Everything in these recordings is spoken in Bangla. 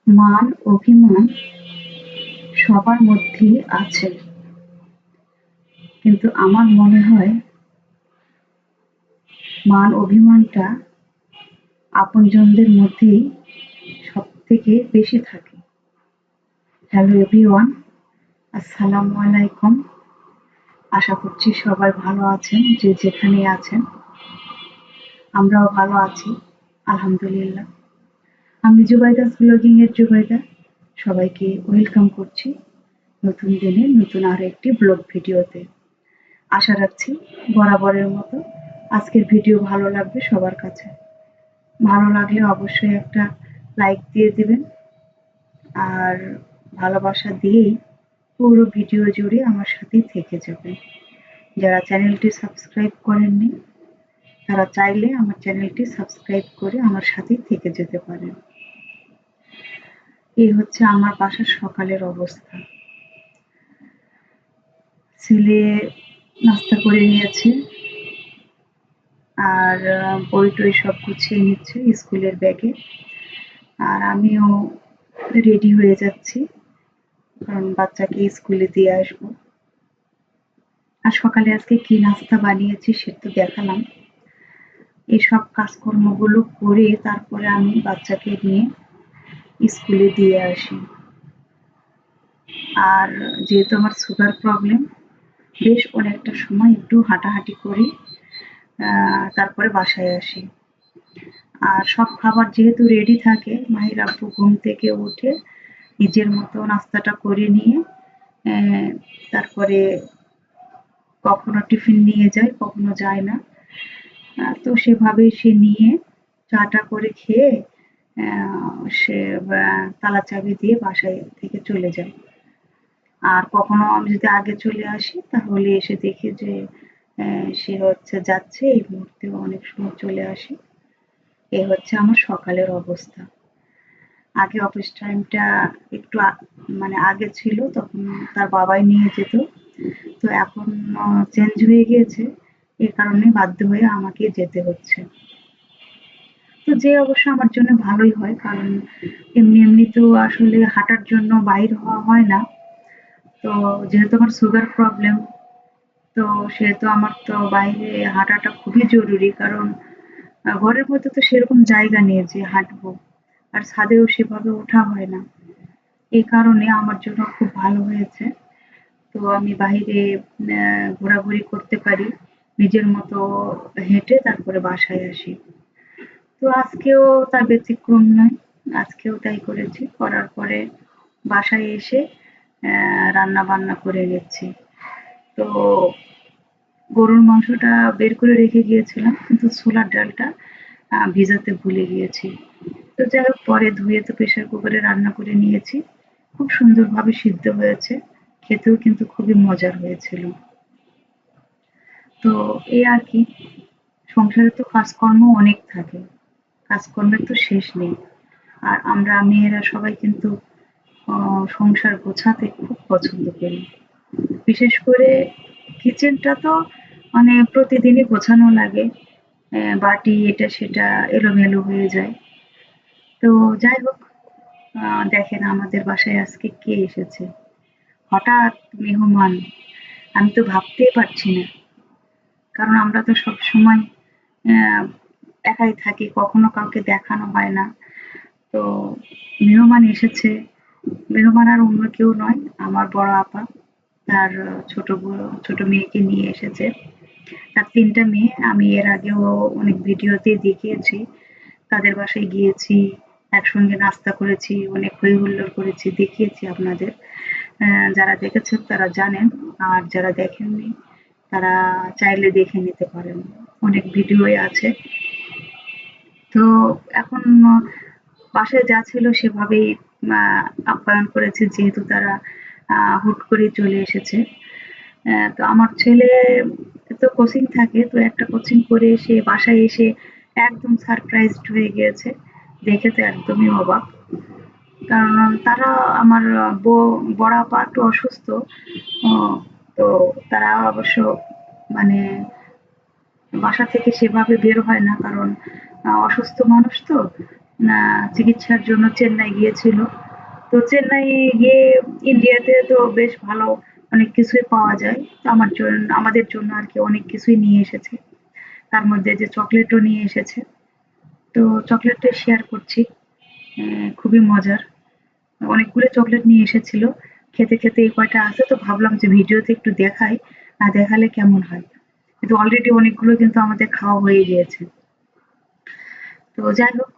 মান অভিমান সবার মধ্যেই আছে, কিন্তু আমার মনে হয় মান অভিমানটা আপনজনদের মধ্যেই সব থেকে বেশি থাকে। হ্যালো এভরিওয়ান, আসসালামু আলাইকুম। আশা করছি সবাই ভালো আছেন, যে যেখানে আছেন। আমরাও ভালো আছি, আলহামদুলিল্লাহ। আমি জুবাইদাস ব্লগিং এর জুবাইদা। সবাইকে ওয়েলকাম করছি নতুন দিনে নতুন আরো একটি ব্লগ ভিডিওতে। আশা রাখছি বরাবরের মতো আজকের ভিডিও ভালো লাগবে সবার কাছে। ভালো লাগলে অবশ্যই একটা লাইক দিয়ে দিবেন, আর ভালোবাসা দিয়েই পুরো ভিডিও জুড়ে আমার সাথেই থেকে যাবেন। যারা চ্যানেলটি সাবস্ক্রাইব করেননি তারা চাইলে আমার চ্যানেলটি সাবস্ক্রাইব করে আমার সাথেই থেকে যেতে পারেন। এই হচ্ছে আমার বাসার সকালের অবস্থা। ছেলে নাস্তা করে নিয়েছে, আর বই টই সব গুছিয়ে নিচ্ছে স্কুলের ব্যাগে, আর আমিও রেডি হয়ে যাচ্ছি, কারণ বাচ্চাকে স্কুলে দিয়ে আসবো। আর সকালে আজকে কি নাস্তা বানিয়েছি সে তো দেখালাম। এইসব কাজকর্মগুলো করে তারপরে আমি বাচ্চাকে নিয়ে স্কুলে দিয়ে আসি। আর যেহেতু আমার সুগার প্রবলেম, বেশ অনেকটা সময় একটু হাঁটাহাঁটি করি, তারপরে বাসায় আসি। আর সব খাবার যেহেতু রেডি থাকে, মাহির আব্বু ঘুম থেকে উঠে নিজের মতো নাস্তাটা করে নিয়ে তারপরে কখনো টিফিন নিয়ে যায়, কখনো যায় না। তো সেভাবেই সে নিয়ে চাটা করে খেয়ে সে তালা চাবি দিয়ে বাসায় থেকে চলে যায়। আর কখনো আমি যদি আগে চলে আসি তাহলে এসে দেখি যে সে হচ্ছে যাচ্ছে, এই মুহূর্তেও অনেক সময় চলে আসে। এই হচ্ছে আমার সকালের অবস্থা। আগে অফিস টাইমটা একটু মানে আগে ছিল, তখন তার বাবাই নিয়ে যেত। তো এখন চেঞ্জ হয়ে গিয়েছে, এ কারণে বাধ্য হয়ে আমাকে যেতে হচ্ছে। তো যে অবশ্য আমার জন্য ভালোই হয়, কারণ এমনি এমনি তো আসলে হাঁটার জন্য বাইর হওয়া হয় না। তো যেহেতু আমার সুগার প্রবলেম, তো সেহেতু আমার তো বাইরে হাঁটাটা খুবই জরুরি, কারণ ঘরের মধ্যে তো সেরকম জায়গা নেই যে হাঁটবো, আর ছাদেও সেভাবে ওঠা হয় না। এই কারণে আমার জন্য খুব ভালো হয়েছে। তো আমি বাইরে ঘোরাঘুরি করতে পারি, নিজের মতো হেঁটে তারপরে বাসায় আসি। তো আজকেও তার ব্যতিক্রম নয়। আজকেও তাই করেছি। করার পরে বাসায় এসে রান্না বান্না করে নিচ্ছি। তো গরুর মাংসটা বের করে রেখে গিয়েছিলাম, কিন্তু ছোলার ডালটা ভিজাতে ভুলে গিয়েছি। তো যাই হোক, পরে ধুয়ে তো প্রেসার কুকারে রান্না করে নিয়েছি। খুব সুন্দরভাবে সিদ্ধ হয়েছে। খেতেও কিন্তু খুবই মজার হয়েছিল। তো এই আর কি। সংসারে তো কাজকর্ম অনেক থাকে। কাজকর্মের তো শেষ নেই। আর আমরা মেয়েরা সবাই কিন্তু সংসার গোছাতে খুব পছন্দ করি। বিশেষ করে কিচেনটা তো মানে প্রতিদিনই গোছানো লাগে। বাটি এটা সেটা এলোমেলো হয়ে যায়। তো যাই হোক, দেখেন আমাদের বাসায় আজকে কে এসেছে। হঠাৎ মেহমান। আমি তো ভাবতেই পারছি না। কারণ আমরা তো সবসময় আহ একাই থাকি, কখনো কাউকে দেখানো হয় না। তো মেহমান এসেছে। মেহমান আর অন্য কেউ নয়, আমার বড় আপা। তার ছোট মেয়েকে নিয়ে এসেছে। তার ৩ টা মেয়ে। আমি এর আগেও অনেক ভিডিওতে দেখিয়েছি। তাদের বাসায় গিয়েছি, একসঙ্গে নাস্তা করেছি, অনেক হই হুল্লোড় করেছি, দেখিয়েছি আপনাদের। যারা দেখেছেন তারা জানেন, আর যারা দেখেননি তারা চাইলে দেখে নিতে পারেন। অনেক ভিডিওই আছে। তো এখন বাসায় যা ছিল সেভাবেই আপ্যায়ন করেছি, যেহেতু তারা হুট করে চলে এসেছে। তো আমার ছেলে তো কোচিং থাকে, তো একটা কোচিং করে এসে বাসায় এসে একদম সারপ্রাইজড হয়ে গিয়েছে। দেখে তো একদমই অবাক। কারণ তারা আমার বড় আপা একটু অসুস্থ। আহ, তো তারা অবশ্য মানে বাসা থেকে সেভাবে বের হয় না, কারণ অসুস্থ মানুষ তো চিকিৎসার জন্য চেন্নাই গিয়েছিল। তো চেন্নাই গিয়ে ইন্ডিয়াতে তো বেশ ভালো অনেক কিছুই পাওয়া যায়। তো আমাদের জন্য আর কি অনেক কিছুই নিয়ে এসেছে। তার মধ্যে যে চকলেটও নিয়ে এসেছে। তো চকলেটটা শেয়ার করছি। খুবই মজার। অনেকগুলো চকলেট নিয়ে এসেছিল। খেতে, খেতে এই কয়টা আছে তো ভাবলাম যে ভিডিওতে একটু দেখাই। না দেখালে কেমন হয়? কিন্তু অলরেডি অনেকগুলো কিন্তু আমাদের খাওয়া হয়ে গিয়েছে। তো যাই হোক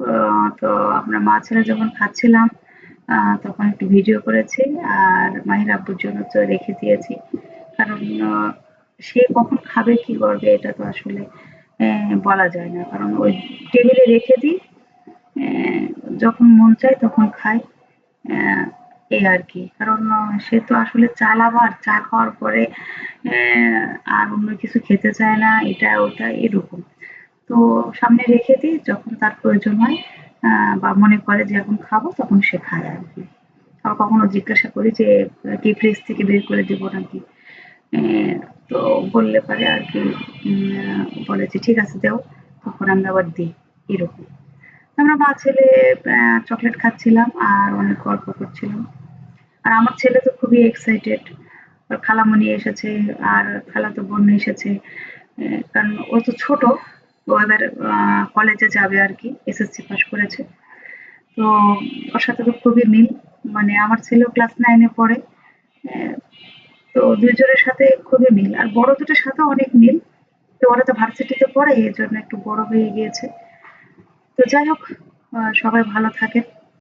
তো আমরা মা ছেলে যখন খাচ্ছিলাম তখন একটু ভিডিও করেছি আর মাহির আব্বুর জন্য তো রেখে দিয়েছি। কারণ সে কখন খাবে কি করবে এটা তো আসলে বলা যায় না। কারণ ওই টেবিলে রেখে দিই, অ্যা যখন মন চায় তখন খাই। অ্যা এই আরকি। কারণ সে তো আসলে চা লাভার, চা খাওয়ার পরে আর অন্য কিছু খেতে চায় না, এটা ওটা এরকম। তো সামনে রেখে দিই, যখন তার প্রয়োজন হয় বা মনে করে যে এখন খাবো তখন সে খায় আরকি। আবার কখনো জিজ্ঞাসা করি যে কি ফ্রিজ থেকে বের করে দিব নাকি? তো বললে পারে আরকি বলে যে ঠিক আছে দাও, তখন আমি আবার দিই, এরকম। আমরা মা ছেলে চকলেট খাচ্ছিলাম আর অনেক গল্প করছিলাম। আর আমার ছেলে তো খুবই এক্সাইটেড। ওর খালামণি এসেছে আর খালাতো বোন এসেছে। কারণ ও তো ছোট। ও এবার কলেজে যাবে আরকি। এসএসসি পাস করেছে। তো ওর সাথে তো খুবই মিল। মানে আমার ছেলেও ক্লাস 9 এ পড়ে। অ্যা তো ২ জনের সাথে খুবই মিল। আর বড় দুটোর সাথেও অনেক মিল। তো ওরা তো ভার্সিটিতে পড়ে এজন্য একটু বড় হয়ে গিয়েছে। তো যাই হোক সবাই ভালো থাকেন।